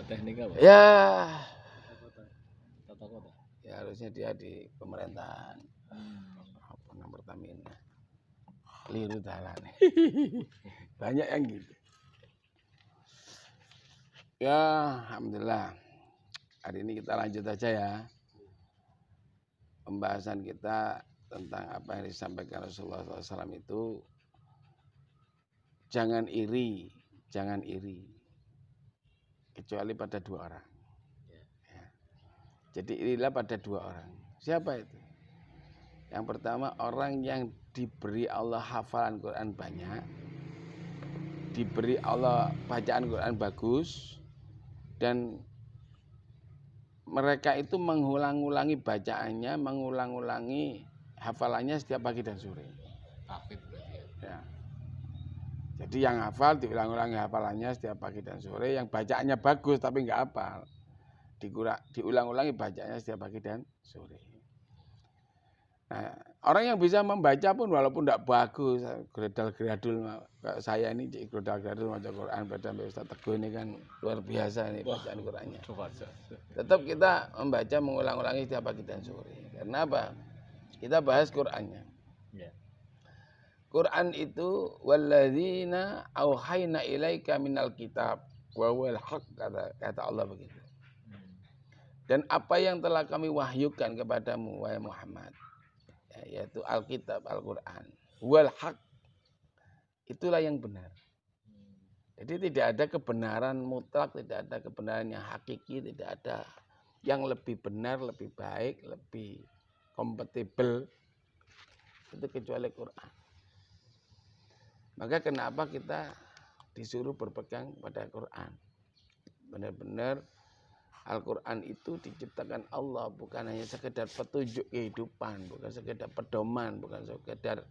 Teknik apa? Ya, Tata kota. ya harusnya dia di pemerintahan. Apa nomor Pertamina? Keliru jalan. Banyak yang gitu. Ya, alhamdulillah. Hari ini kita lanjut aja ya. Pembahasan kita tentang apa yang disampaikan Rasulullah SAW itu jangan iri, kecuali pada dua orang. Ya. Jadi irilah pada dua orang. Siapa itu? Yang pertama orang yang diberi Allah hafalan Quran banyak, diberi Allah bacaan Quran bagus, dan mereka itu mengulang-ulangi bacaannya, mengulang-ulangi hafalannya setiap pagi dan sore. Hafid berarti ya. Ya. Jadi yang hafal diulang-ulangi hafalannya setiap pagi dan sore, yang bacaannya bagus tapi nggak hafal, diulang-ulangi bacaannya setiap pagi dan sore. Nah, orang yang bisa membaca pun walaupun tidak bagus, gradul saya ini gradul baca Quran pada Ustaz Teguh ini kan luar biasa nih bacaan Qurannya. Tetap kita membaca mengulang-ulangi setiap pagi dan sore. Karena apa? Kita bahas Qurannya. Ya. Quran itu walladzina auhayna ilaika minal kitab wa huwal haq, kata Allah begitu. Dan apa yang telah kami wahyukan kepadamu wahai Muhammad, yaitu Alkitab, Al-Quran, wal haq, itulah yang benar. Jadi tidak ada kebenaran mutlak, tidak ada kebenaran yang hakiki, tidak ada yang lebih benar, lebih baik, lebih kompatibel itu kecuali Quran. Maka kenapa kita disuruh berpegang pada Quran? Benar-benar Al-Quran itu diciptakan Allah, bukan hanya sekedar petunjuk kehidupan, bukan sekedar pedoman, bukan sekedar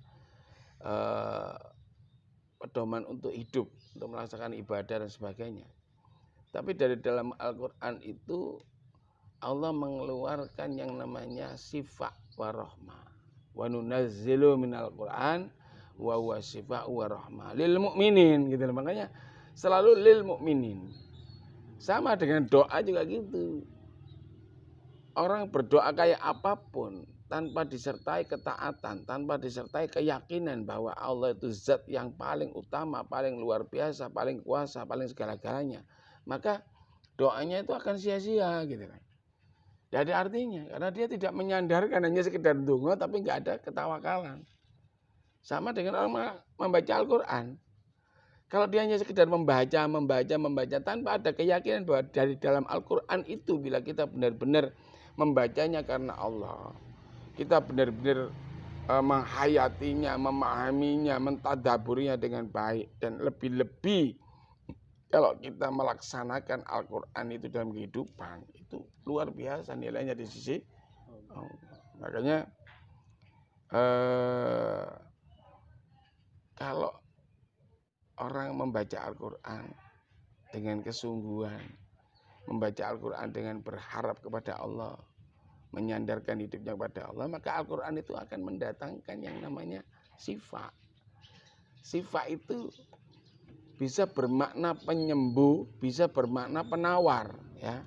pedoman untuk hidup, untuk melaksanakan ibadah dan sebagainya. Tapi dari dalam Al-Quran itu Allah mengeluarkan yang namanya sifat wa rahmah. Wa nunazzilu minal Quran wa huwa sifat wa rahmah lil mu'minin gitu. Makanya selalu lil mu'minin. Sama dengan doa juga gitu. Orang berdoa kayak apapun tanpa disertai ketaatan, tanpa disertai keyakinan bahwa Allah itu zat yang paling utama, paling luar biasa, paling kuasa, paling segala-galanya, maka doanya itu akan sia-sia gitu kan. Tidak ada artinya karena dia tidak menyandarkan, hanya sekedar donga tapi nggak ada ketawakalan. Sama dengan orang membaca Al-Quran. Kalau dia hanya sekedar membaca tanpa ada keyakinan bahwa dari dalam Al-Quran itu bila kita benar-benar membacanya karena Allah, kita benar-benar menghayatinya, memahaminya, mentadaburinya dengan baik, dan lebih-lebih kalau kita melaksanakan Al-Quran itu dalam kehidupan, itu luar biasa nilainya di sisi Allah. Makanya kalau orang membaca Al-Quran dengan kesungguhan, membaca Al-Quran dengan berharap kepada Allah, menyandarkan hidupnya kepada Allah, maka Al-Quran itu akan mendatangkan yang namanya sifat. Sifat itu bisa bermakna penyembuh, bisa bermakna penawar, ya.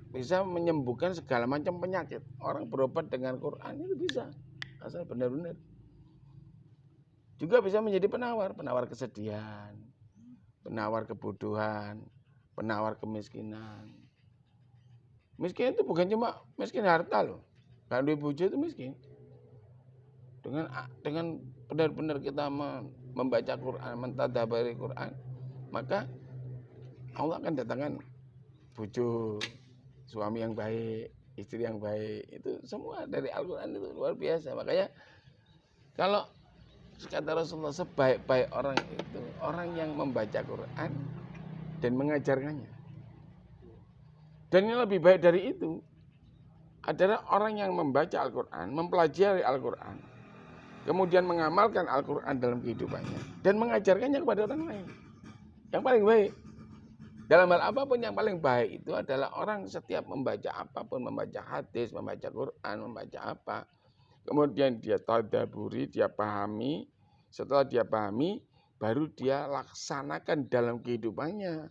Bisa menyembuhkan segala macam penyakit. Orang berobat dengan Quran itu bisa, asal benar-benar. Juga bisa menjadi penawar kesedihan, penawar kebodohan, penawar kemiskinan. Miskin itu bukan cuma miskin harta loh. Kalau bojo itu miskin. Dengan benar-benar kita membaca Quran, mentadaburi Quran, maka Allah akan datangkan bojo, suami yang baik, istri yang baik. Itu semua dari Al-Quran itu luar biasa. Makanya kalau kata Rasulullah, sebaik-baik orang itu orang yang membaca Quran dan mengajarkannya. Dan yang lebih baik dari itu adalah orang yang membaca Al-Quran, mempelajari Al-Quran, kemudian mengamalkan Al-Quran dalam kehidupannya dan mengajarkannya kepada orang lain. Yang paling baik dalam hal apapun, yang paling baik itu adalah orang setiap membaca apapun, membaca hadis, membaca Quran, membaca apa, kemudian dia tadaburi, dia pahami. Setelah dia pahami, baru dia laksanakan dalam kehidupannya.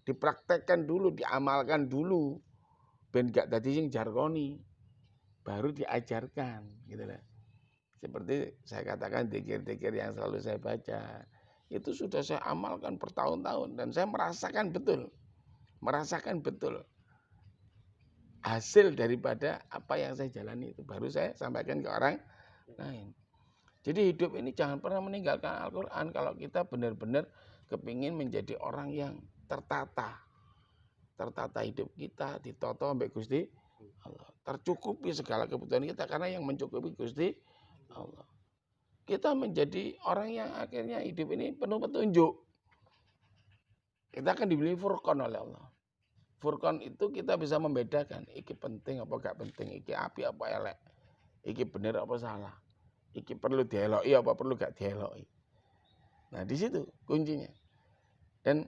dipraktekkan dulu, diamalkan dulu. Ben gak dadi sing jargoni, baru diajarkan gitu lah. Seperti saya katakan zikir-zikir yang selalu saya baca, itu sudah saya amalkan bertahun-tahun dan saya merasakan betul hasil daripada apa yang saya jalani itu, baru saya sampaikan ke orang lain. Jadi hidup ini jangan pernah meninggalkan Al-Quran kalau kita benar-benar kepingin menjadi orang yang tertata hidup kita, ditoto sampai Gusti Allah, tercukupi segala kebutuhan kita karena yang mencukupi Gusti Allah. Kita menjadi orang yang akhirnya hidup ini penuh petunjuk. Kita akan diberi furqan oleh Allah. Furqan itu kita bisa membedakan, iki penting apa gak penting, iki api apa elek, iki bener apa salah, iki perlu dieloki apa perlu gak dieloki. Nah di situ kuncinya. Dan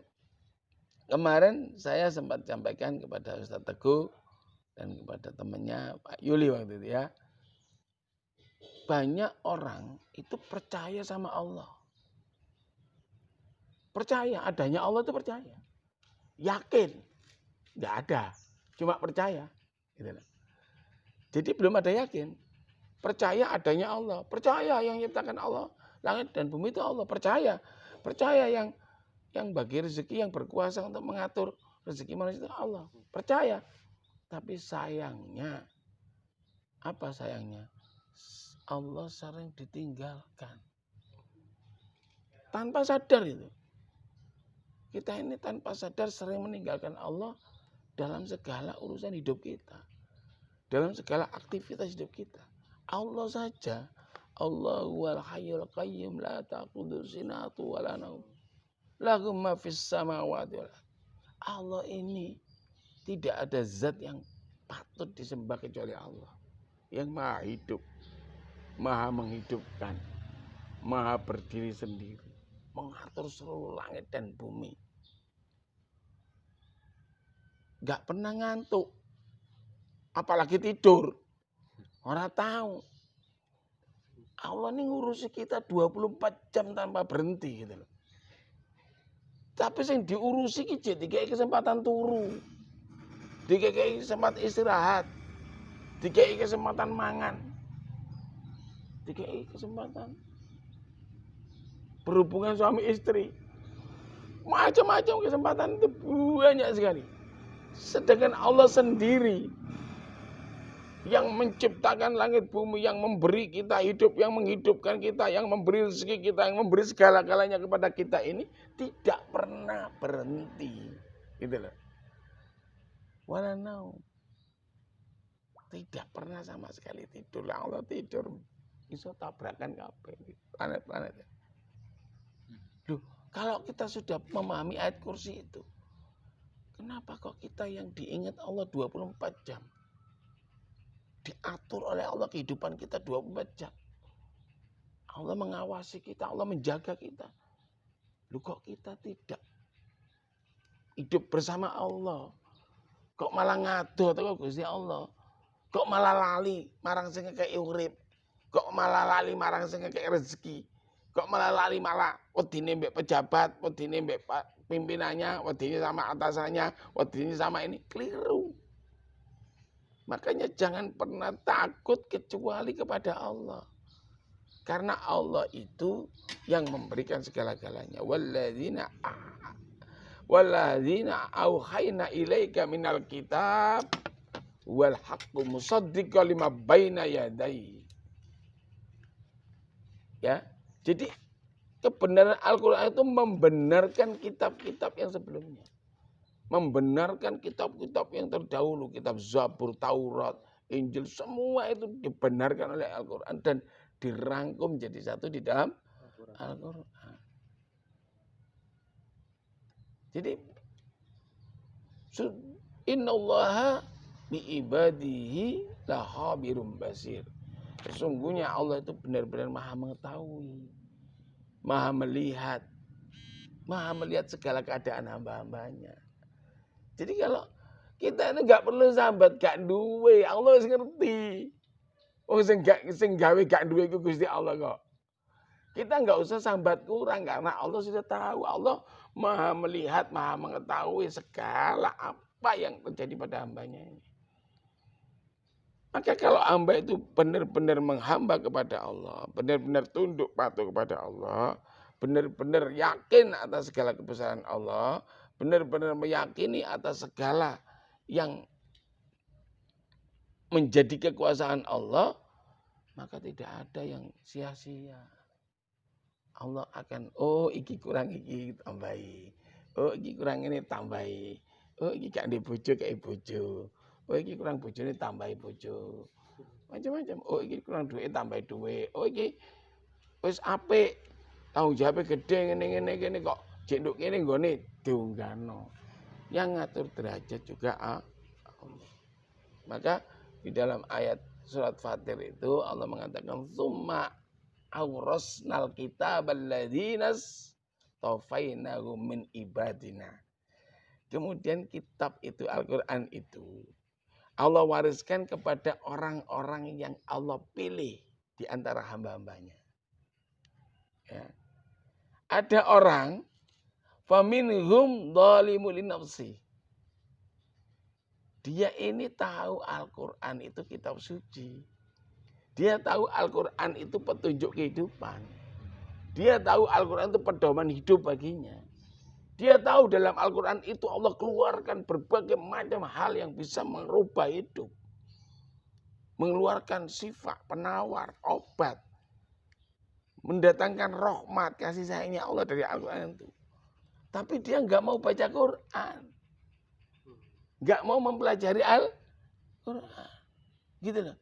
kemarin saya sempat sampaikan kepada Ustaz Teguh dan kepada temannya Pak Yuli waktu itu ya. Banyak orang itu percaya sama Allah. Percaya, adanya Allah itu percaya. Yakin, nggak ada, cuma percaya. Gitu. Jadi belum ada yakin. Percaya adanya Allah. Percaya yang menciptakan Allah. Langit dan bumi itu Allah. Percaya. Percaya yang bagi rezeki, yang berkuasa untuk mengatur rezeki manusia itu Allah. Percaya. Tapi sayangnya, apa sayangnya? Allah sering ditinggalkan. Tanpa sadar itu. Kita ini tanpa sadar sering meninggalkan Allah dalam segala urusan hidup kita. Dalam segala aktivitas hidup kita. Allah saja. Allahu wal hayyul qayyum la ta'khudhuhu sinatun wa la naum. Lahu ma fis samawati wal ardh. Allah ini tidak ada zat yang patut disembah kecuali Allah. Yang maha hidup, maha menghidupkan, maha berdiri sendiri, mengatur seluruh langit dan bumi. Gak pernah ngantuk, apalagi tidur. Orang tahu. Allah ini ngurusi kita 24 jam tanpa berhenti gitu loh. Tapi yang diurusi kita dikai kesempatan turu, dikai kesempatan istirahat, dikai kesempatan mangan, dikai kesempatan berhubungan suami istri. Macam-macam kesempatan itu banyak sekali. Sedangkan Allah sendiri yang menciptakan langit bumi, yang memberi kita hidup, yang menghidupkan kita, yang memberi rezeki kita, yang memberi segala-galanya kepada kita ini tidak pernah berhenti. Gitu loh. Wala naum. Tidak pernah sama sekali tidur. Allah tidur. Iso tabrakan kabeh planet-planet. Loh, kalau kita sudah memahami ayat kursi itu, kenapa kok kita yang diingat Allah 24 jam? Diatur oleh Allah kehidupan kita 24 jam. Allah mengawasi kita, Allah menjaga kita. Loh kok kita tidak hidup bersama Allah? Kok malah ngado atau Gusti Allah? Kok malah lali marang sing ngekeki urip? Kok malah lali marang sing ngekeki rezeki? Kok malah lali malah wedine mbek pejabat, wedine mbek pimpinannya, wedine sama atasannya, wedine sama ini? Keliru. Makanya jangan pernah takut kecuali kepada Allah. Karena Allah itu yang memberikan segala-galanya. Walladzina auhayna ilaika minal kitab wal haqqu musaddiqan lima baina yadayhi. Ya. Jadi kebenaran Al-Qur'an itu membenarkan kitab-kitab yang sebelumnya. Membenarkan kitab-kitab yang terdahulu, kitab Zabur, Taurat, Injil, semua itu dibenarkan oleh Al-Quran dan dirangkum jadi satu di dalam Al-Quran. Jadi innallaha biibadihi lahabirum basir. Sesungguhnya Allah itu benar-benar maha mengetahui, maha melihat segala keadaan hamba-hambanya. Jadi kalau kita ini nggak perlu sambat, gak duwe, Allah wis ngerti. Oh sing gawe gak duwe iku Gusti Allah kok. Kita nggak usah sambat kurang karena Allah sudah tahu. Allah Maha melihat, maha mengetahui segala apa yang terjadi pada hambanya ini. Maka kalau hamba itu benar-benar menghamba kepada Allah, benar-benar tunduk patuh kepada Allah, benar-benar yakin atas segala kebesaran Allah, benar-benar meyakini atas segala yang menjadi kekuasaan Allah, maka tidak ada yang sia-sia. Allah akan, oh iki kurang iki tambahi. Oh iki kurang ini tambahi. Oh iki gak di bojo kayak bojo. Oh iki kurang bojone tambahi bojo. Macam-macam. Oh iki kurang duit tambahi duit. Oh iki wis apik. Tanggung jawabnya gede ngene kok jenduk kene nggone diunggahno. Yang ngatur derajat juga Allah. Maka di dalam ayat surat Fatir itu Allah mengatakan summa awrasnal kitabal ladzinas tafainahu min ibadina. Kemudian kitab itu Al-Qur'an itu Allah wariskan kepada orang-orang yang Allah pilih di antara hamba-hambanya. Ya. Ada orang faminhum dzalimun linafsi. Dia ini tahu Al-Qur'an itu kitab suci. Dia tahu Al-Quran itu petunjuk kehidupan. Dia tahu Al-Quran itu pedoman hidup baginya. Dia tahu dalam Al-Quran itu Allah keluarkan berbagai macam hal yang bisa merubah hidup. Mengeluarkan sifat, penawar, obat. Mendatangkan rahmat, kasih sayangnya Allah dari Al-Quran itu. Tapi dia nggak mau baca Quran. Nggak mau mempelajari Al-Quran. Gitu loh.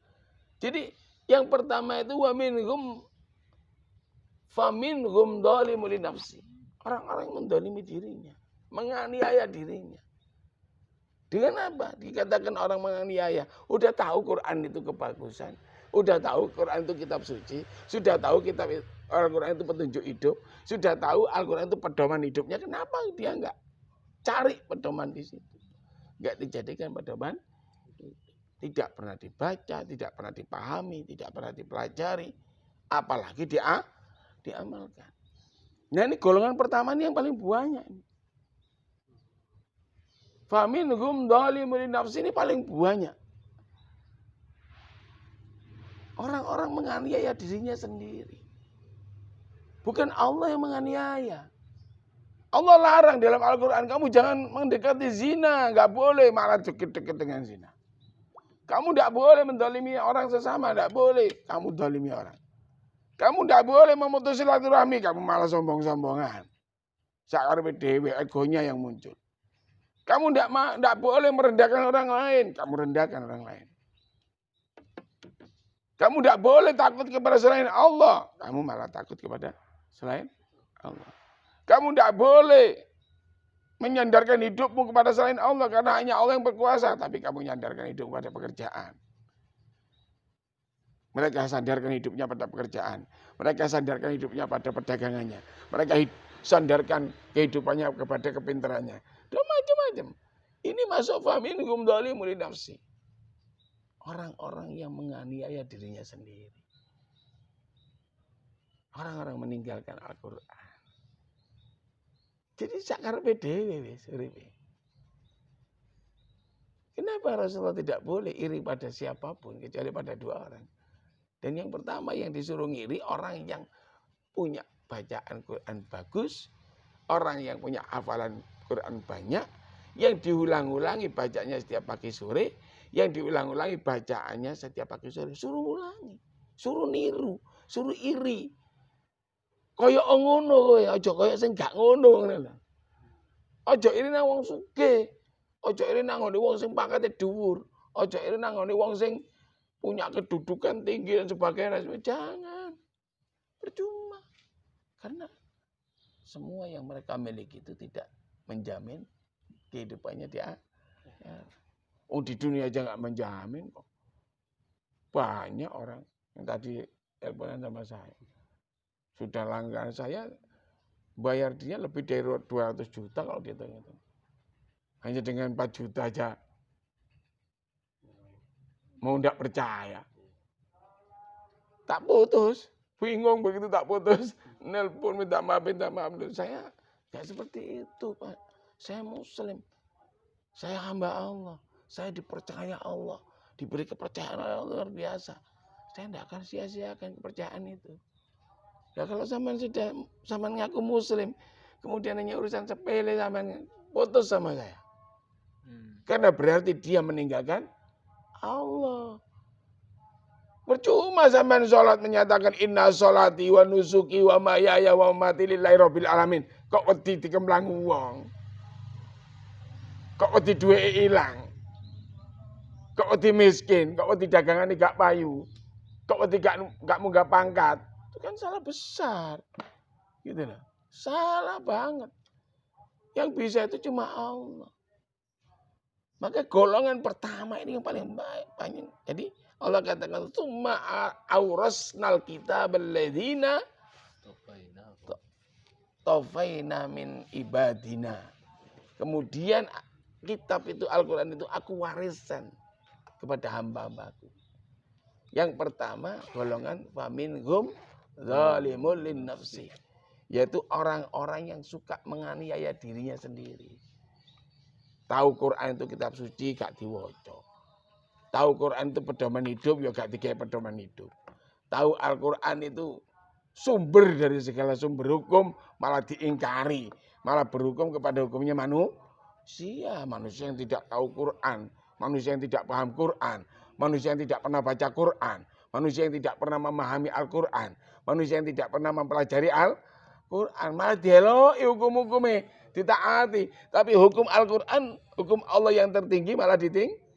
Jadi yang pertama itu faminhum dzalimun li nafsi. Orang-orang yang mendolimi dirinya, menganiaya dirinya. Dengan apa? Dikatakan orang menganiaya. Udah tahu Quran itu kebagusan, udah tahu Quran itu kitab suci, sudah tahu kitab Al-Quran itu petunjuk hidup, sudah tahu Al-Quran itu pedoman hidupnya. Kenapa dia enggak cari pedoman di situ? Enggak dijadikan pedoman. Tidak pernah dibaca, tidak pernah dipahami, tidak pernah dipelajari, apalagi diamalkan. Nah ini golongan pertama ini yang paling banyak. Faminhum dzalimun li nafsi ini paling banyak. Orang-orang menganiaya dirinya sendiri. Bukan Allah yang menganiaya. Allah larang dalam Al-Quran, kamu jangan mendekati zina, nggak boleh, malah deket-deket dengan zina. Kamu tidak boleh mendolimi orang sesama, tidak boleh. Kamu dolimi orang. Kamu tidak boleh memutus silaturahmi, kamu malah sombong-sombongan. Sakarep dewe, egonya yang muncul. Kamu tidak boleh merendahkan orang lain, kamu rendahkan orang lain. Kamu tidak boleh takut kepada selain Allah, kamu malah takut kepada selain Allah. Kamu tidak boleh menyandarkan hidupmu kepada selain Allah karena hanya Allah yang berkuasa, tapi kamu menyandarkan hidup pada pekerjaan. Mereka sandarkan hidupnya pada pekerjaan. Mereka sandarkan hidupnya pada perdagangannya. Mereka sandarkan kehidupannya kepada kepintarannya. Dan macam-macam. Ini masuk faminhum dzalimun li nafsi. Orang-orang yang menganiaya dirinya sendiri. Orang-orang meninggalkan Al-Quran. Jadi sakarepe dhewe wis uripe. Kenapa Rasulullah tidak boleh iri pada siapapun kecuali pada dua orang? Dan yang pertama yang disuruh ngiri orang yang punya bacaan Quran bagus, orang yang punya hafalan Quran banyak, yang diulang-ulangi bacanya setiap pagi sore, yang diulang-ulangi bacaannya setiap pagi sore, suruh ulangi, suruh niru, suruh iri. Kaya ngono kowe, aja kaya sing gak ngono ngono lho. Aja iri nang wong sugih. Aja iri nang wong sing pangkate dhuwur. Aja iri nang wong sing punya kedudukan tinggi dan sebagainya. Jangan. Percuma. Karena semua yang mereka miliki itu tidak menjamin kehidupannya dia. Oh di dunia aja nggak menjamin kok. Banyak orang yang tadi teleponan sama saya. Sudah langganan saya bayar dia lebih dari 200 juta kalau dihitung-hitung. Hanya dengan 4 juta aja. Mau enggak percaya. Tak putus. Bingung begitu tak putus. Nelpon minta maaf. Saya Nggak seperti itu, Pak. Saya Muslim. Saya hamba Allah. Saya dipercaya Allah. Diberi kepercayaan Allah luar biasa. Saya tidak akan sia-siakan kepercayaan itu. Ya kalau zaman ngaku Muslim, kemudian hanya urusan sepele zaman putus sama saya. Karena berarti dia meninggalkan Allah. Percuma zaman sholat menyatakan inna sholati wa nusuki wa mayaya wa mamati lillahi rabbil alamin. Kok wedi dikemblang wong. Kok wedi duwe ilang. Kok wedi miskin, kok wedi dagangan gak payu. Kok wedi gak munggah pangkat. Itu kan salah besar. Gitu loh. Salah banget. Yang bisa itu cuma Allah. Maka golongan pertama ini yang paling baik. Jadi Allah katakan tsumma aurasnal kitabal ladzina tafaina min ibadina. Kemudian kitab itu Al-Qur'an itu aku wariskan kepada hamba-hambaku. Yang pertama golongan faminhum zalimul linnafsi, yaitu orang-orang yang suka menganiaya dirinya sendiri. Tahu Quran itu kitab suci gak diwoco. Tahu Quran itu pedoman hidup ya gak digawe pedoman hidup. Tahu Al-Quran itu sumber dari segala sumber hukum malah diingkari. Malah berhukum kepada hukumnya manusia. Manusia yang tidak tahu Quran. Manusia yang tidak paham Quran. Manusia yang tidak pernah baca Quran. Manusia yang tidak pernah memahami Al-Quran. Manusia yang tidak pernah mempelajari Al-Quran. Malah dieloi hukum-hukumnya. Ditaati. Tapi hukum Al-Quran, hukum Allah yang tertinggi malah ditinggi.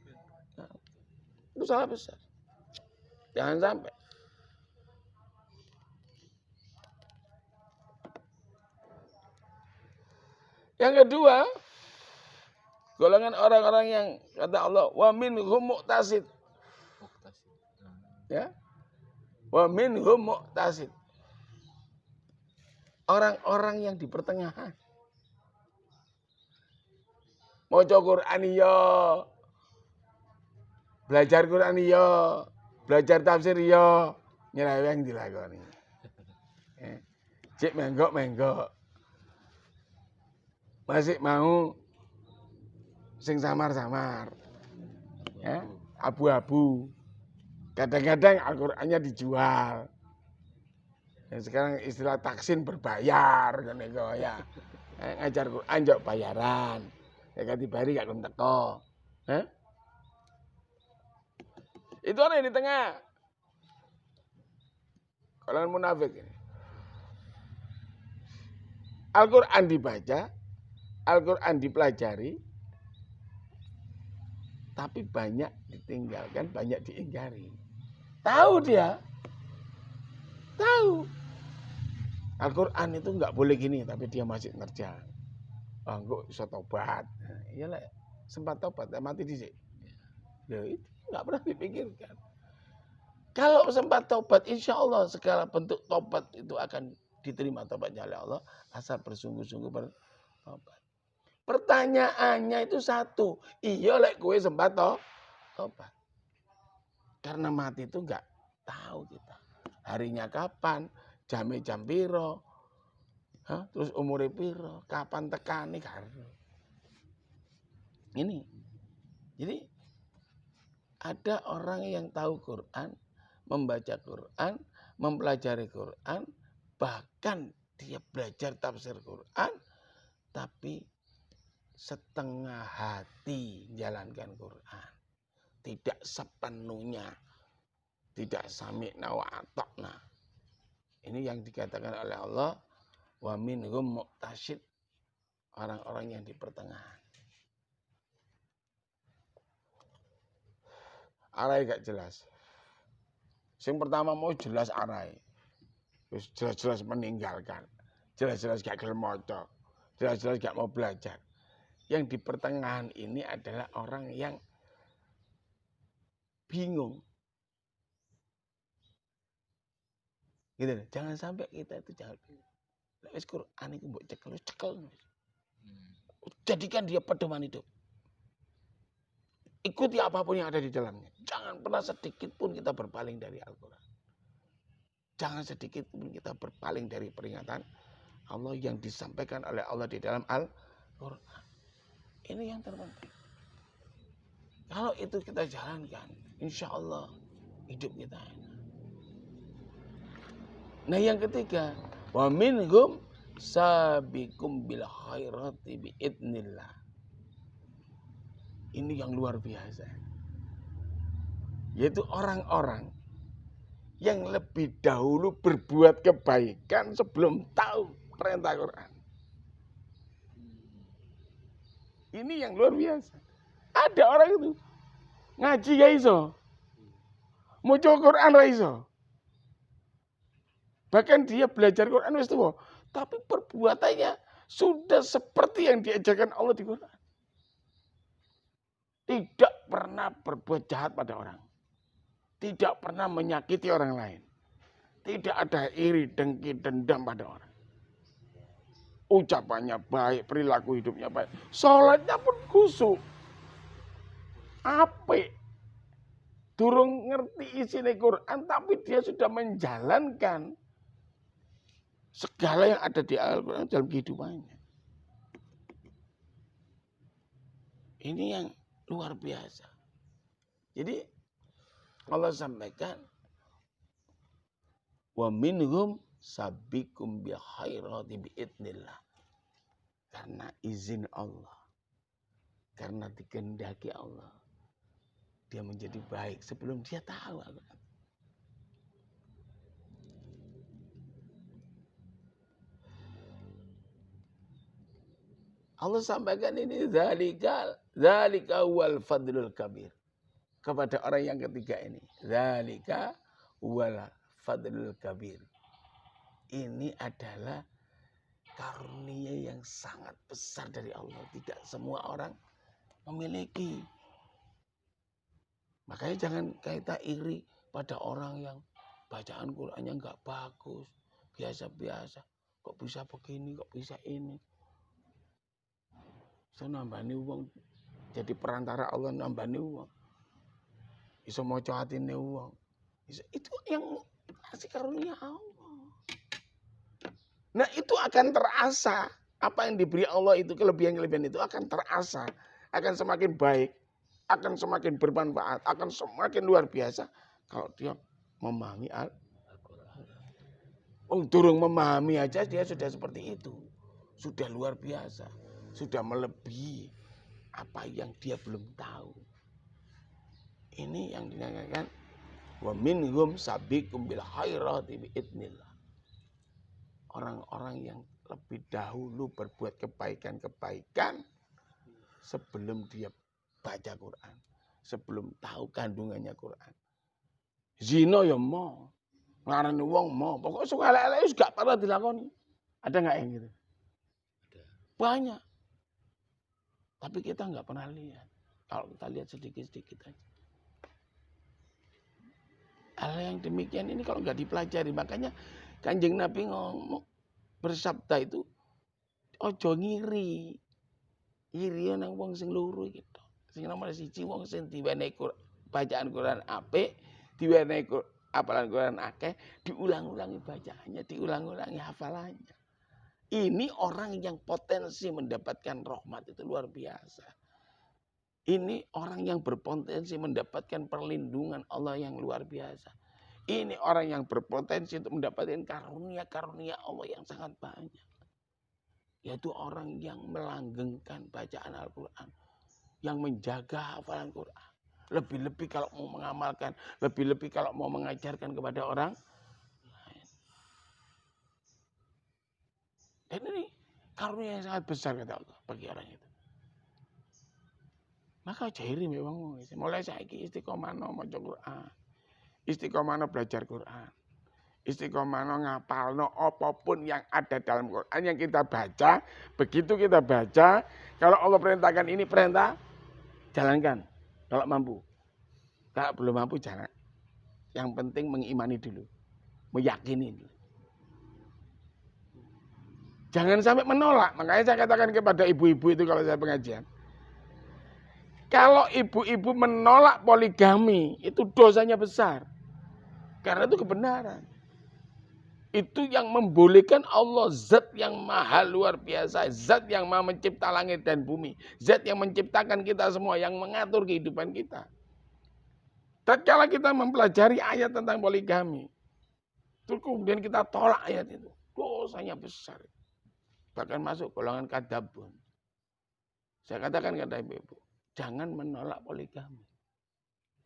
Itu salah besar. Jangan sampai. Yang kedua, golongan orang-orang yang kata Allah, wa minhum muqtasid. Ya. Wa minhum muqtasid. Orang-orang yang di pertengahan. Maca Quran iya. Belajar Quran iya, belajar tafsir iya, nyeleweng dilakoni. Cik menggok. Masih mau sing samar-samar. Ya, abu-abu. Kadang-kadang Al-Qur'annya dijual. Dan sekarang istilah taksin berbayar kan ya. Ngajar Quran njok bayaran. Ya ganti bari gak kon teko. Itu orang yang di tengah. Golongan munafik ini. Al-Quran dibaca, Al-Quran dipelajari, tapi banyak ditinggalkan, banyak diingkari. Tahu dia. Tahu. Al-Quran itu nggak boleh gini, tapi dia masih ngerjain. Kok bisa tobat. Iyalah, sempat tobat, mati dhisik. Loh, itu nggak pernah dipikirkan. Kalau sempat tobat, insya Allah segala bentuk tobat itu akan diterima tobatnya oleh Allah. Asal bersungguh-sungguh bertobat. Pertanyaannya itu satu. Iya lek kowe sempat tobat. Karena mati itu nggak tahu kita. Harinya kapan, jamnya jam piro, terus umure piro, kapan tekani karo. Ini. Jadi ada orang yang tahu Quran, membaca Quran, mempelajari Quran, bahkan dia belajar tafsir Quran, tapi setengah hati menjalankan Quran. Tidak sepenuhnya. Tidak sami'na wa ata'na. Ini yang dikatakan oleh Allah, wa minhum muqtasid, orang-orang yang di pertengahan. Arai gak jelas. Yang pertama mau jelas arai. Terus jelas-jelas meninggalkan. Jelas-jelas gak gelem maca. Jelas-jelas gak mau belajar. Yang di pertengahan ini adalah orang yang bingung. Gitu. Jangan sampai kita itu jangan bingung. Wis Quran itu mbok cekel. Jadikan dia pedoman hidup. Ikuti apapun yang ada di dalamnya. Jangan pernah sedikit pun kita berpaling dari Al-Quran. Jangan sedikit pun kita berpaling dari peringatan Allah yang disampaikan oleh Allah di dalam Al-Quran. Ini yang terpenting. Kalau itu kita jalankan, insya Allah hidup kita enak. Nah yang ketiga, wa minhum sabiqum bil khairati biidnillah. Ini yang luar biasa. Yaitu orang-orang yang lebih dahulu berbuat kebaikan sebelum tahu perintah Quran. Ini yang luar biasa. Ada orang itu ngaji gak iso, maca Quran ra iso. Bahkan dia belajar Quran wis tuwa, tapi perbuatannya sudah seperti yang diajarkan Allah di Quran. Tidak pernah berbuat jahat pada orang. Tidak pernah menyakiti orang lain. Tidak ada iri, dengki, dendam pada orang. Ucapannya baik, perilaku hidupnya baik. Sholatnya pun khusyuk. Apik. Durung ngerti isinya Quran, tapi dia sudah menjalankan segala yang ada di Al-Quran dalam kehidupannya. Ini yang luar biasa. Jadi Allah sampaikan, wa minhum sabiqum bil khairati biidnillah. Karena izin Allah. Karena dikehendaki Allah. Dia menjadi baik sebelum dia tahu. Allah sampaikan ini zalika wal fadlul kabir. Kepada orang yang ketiga ini. Zalika wal fadlul kabir. Ini adalah karunia yang sangat besar dari Allah. Tidak semua orang memiliki. Makanya jangan kita iri pada orang yang bacaan Qur'annya enggak bagus, biasa-biasa. Kok bisa begini, kok bisa ini. Saya nambani uang, jadi perantara Allah nambani uang. Bisa maca atine uang. Itu yang kasih karunia Allah. Nah itu akan terasa. Apa yang diberi Allah itu, kelebihan-kelebihan itu akan terasa. Akan semakin baik. Akan semakin bermanfaat, akan semakin luar biasa kalau dia memahami Al-Quran. Durung memahami aja dia sudah seperti itu. Sudah luar biasa. Sudah melebihi apa yang dia belum tahu. Ini yang dinamakan wa minhum sabiqum bil khairati biidnillah. Orang-orang yang lebih dahulu berbuat kebaikan-kebaikan sebelum dia baca Quran, sebelum tahu kandungannya Quran. Zina ya mau, ngarani wong mau, pokoknya suka elek-elek wis gak pernah dilakoni. Ada enggak yang gitu? Ada. Banyak. Tapi kita enggak pernah lihat. Kalau kita lihat sedikit-sedikit aja. Hal yang demikian ini kalau enggak dipelajari, makanya Kanjeng Nabi ngomong bersabda itu ojo ngiri. Iri nang wong sing loro iki tok. Sing nomor 1 wong sing diwenehi bacaan Quran apik, diwenehi hafalan Quran akeh, diulang-ulangi bacaannya, diulang-ulangi hafalannya. Ini orang yang potensi mendapatkan rahmat itu luar biasa. Ini orang yang berpotensi mendapatkan perlindungan Allah yang luar biasa. Ini orang yang berpotensi untuk mendapatkan karunia-karunia Allah yang sangat banyak. Yaitu orang yang melanggengkan bacaan Al-Quran. Yang menjaga hafalan Quran. Lebih-lebih kalau mau mengamalkan. Lebih-lebih kalau mau mengajarkan kepada orang lain. Dan ini karunia yang sangat besar kata Allah bagi orang itu. Maka jahiri memang. Mulai saiki istiqomah maca Quran. Istiqomah belajar Quran. Istiqomah ngapalno apapun yang ada dalam Quran yang kita baca. Begitu kita baca, kalau Allah perintahkan ini perintah, jalankan kalau mampu. Kalau belum mampu jangan. Yang penting mengimani dulu, meyakini dulu. Jangan sampai menolak. Makanya saya katakan kepada ibu-ibu itu kalau saya pengajian. Kalau ibu-ibu menolak poligami, itu dosanya besar. Karena itu kebenaran. Itu yang membolehkan Allah, zat yang maha luar biasa, zat yang maha mencipta langit dan bumi, zat yang menciptakan kita semua, yang mengatur kehidupan kita. Tatkala kita mempelajari ayat tentang poligami, terus kemudian kita tolak ayat itu, dosanya besar. Bahkan masuk golongan kadabun. Saya katakan kepada ibu-ibu, jangan menolak poligami.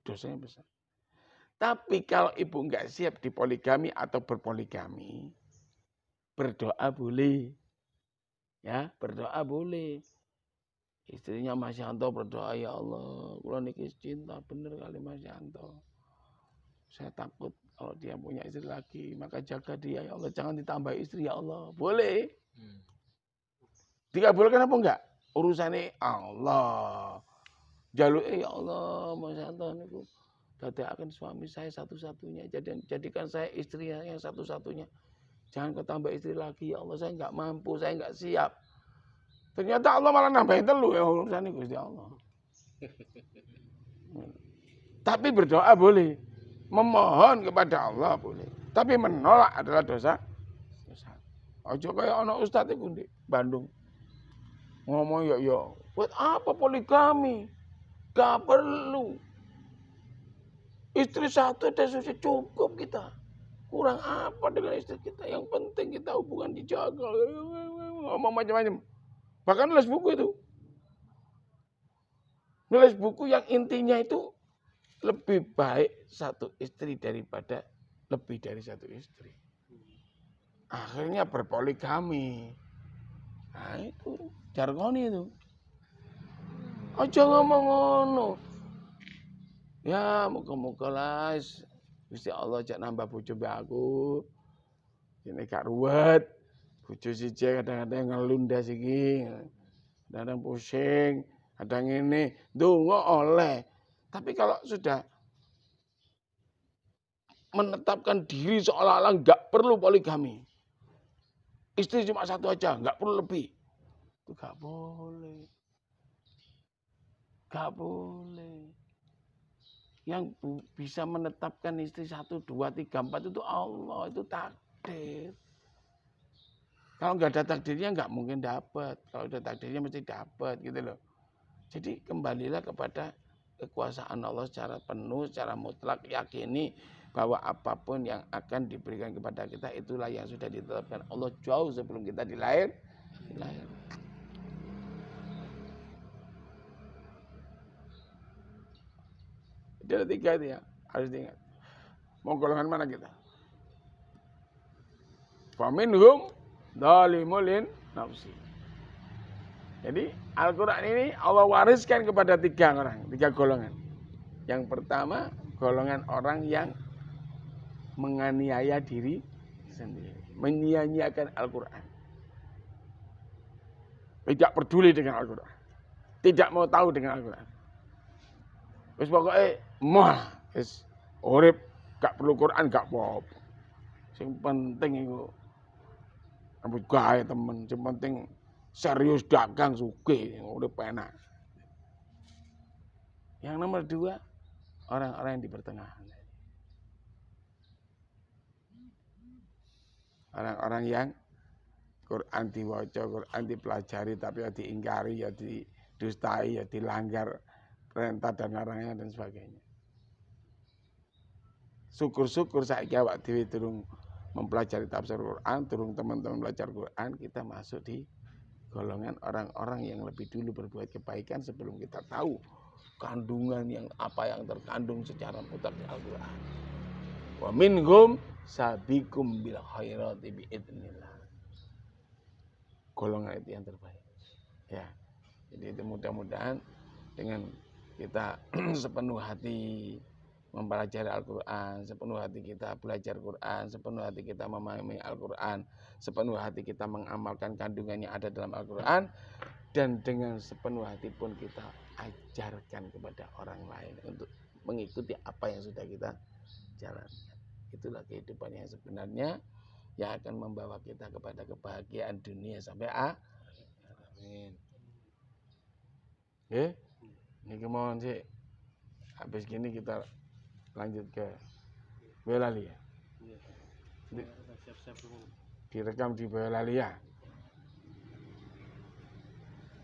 Dosanya besar. Tapi kalau ibu nggak siap di poligami atau berpoligami, berdoa boleh. Ya, berdoa boleh. Istrinya Mas Yanto berdoa, ya Allah, kula niki cinta bener kali Mas Yanto. Saya takut kalau dia punya istri lagi, maka jaga dia ya Allah, jangan ditambah istri ya Allah. Boleh. Dikabulkan apa enggak? Urusannya Allah. Jaluk ya Allah, Mas Yanto niku dadekaken suami saya satu-satunya, jadikan saya istri yang satu-satunya. Jangan ketambah istri lagi ya Allah, saya enggak mampu, saya enggak siap. Ternyata Allah malah nambahin telu ya urusan ini Gusti Allah. Tapi berdoa boleh. Memohon kepada Allah boleh. Tapi menolak adalah dosa. Ojo kaya anak ustaz iku di Bandung. Ngomong ya, buat apa poligami? Gak perlu. Istri satu dan sudah cukup kita. Kurang apa dengan istri kita? Yang penting kita hubungan dijaga. Ngomong macam-macam. Bahkan nulis buku itu. Nulis buku yang intinya itu lebih baik satu istri daripada lebih dari satu istri. Akhirnya berpoligami. Nah itu jargon itu. Aja ngomong ngono. Ya muka-muka lah. Gusti Allah jak nambah bojo mbak aku. Ini gak ruwet. Bojo siji kadang-kadang ngelundas iki. Kadang pusing. Kadang ini. Donga oleh. Tapi kalau sudah menetapkan diri seolah-olah nggak perlu poligami. Istri cuma satu aja, nggak perlu lebih. Itu nggak boleh. Nggak boleh. Yang bisa menetapkan istri 1, 2, 3, 4 itu Allah, itu takdir. Kalau nggak ada takdirnya nggak mungkin dapat. Kalau ada takdirnya mesti dapat gitu loh. Jadi kembalilah kepada kekuasaan Allah secara penuh, secara mutlak, yakini bahwa apapun yang akan diberikan kepada kita itulah yang sudah ditetapkan Allah jauh sebelum kita dilahir. Itu ada 3 itu ya, harus diingat. Mau golongan mana kita? Faminhum dhalimulin nafsi. Jadi Al-Quran ini Allah wariskan kepada 3 orang, 3 golongan. Yang pertama, golongan orang yang menganiaya diri sendiri, menyia-nyiakan Al-Quran, tidak peduli dengan Al-Quran, tidak mau tahu dengan Al-Quran. Wis pokoke moh wis urip gak perlu Quran gak apa-apa. Sing penting iku ambut gawe temen, sing penting serius dagang sugih urip enak. Yang nomor 2, orang-orang yang di pertengahan. Orang-orang yang Quran diwaca, Quran dipelajari tapi ya diingkari, ya didustai, ya dilanggar perintah dan larangannya dan sebagainya. Syukur-syukur saiki awak dhewe durung mempelajari tafsir Quran, durung teman-teman belajar Quran, kita masuk di golongan orang-orang yang lebih dulu berbuat kebaikan sebelum kita tahu kandungan yang apa yang terkandung secara mutlak di Al-Quran. Wa minhum sabiqum bil khairati bi idznillah. Golongan itu yang terbaik. Ya. Jadi itu mudah-mudahan dengan kita sepenuh hati mempelajari Al-Quran, sepenuh hati kita belajar Quran, sepenuh hati kita memahami Al-Quran, sepenuh hati kita mengamalkan kandungan yang ada dalam Al-Quran, dan dengan sepenuh hati pun kita ajarkan kepada orang lain untuk mengikuti apa yang sudah kita jalankan. Itulah kehidupan yang sebenarnya yang akan membawa kita kepada kebahagiaan dunia sampai amin. Ini mohon sih. Habis gini kita lanjut ke Belali ya. Direkam di Boyolali ya.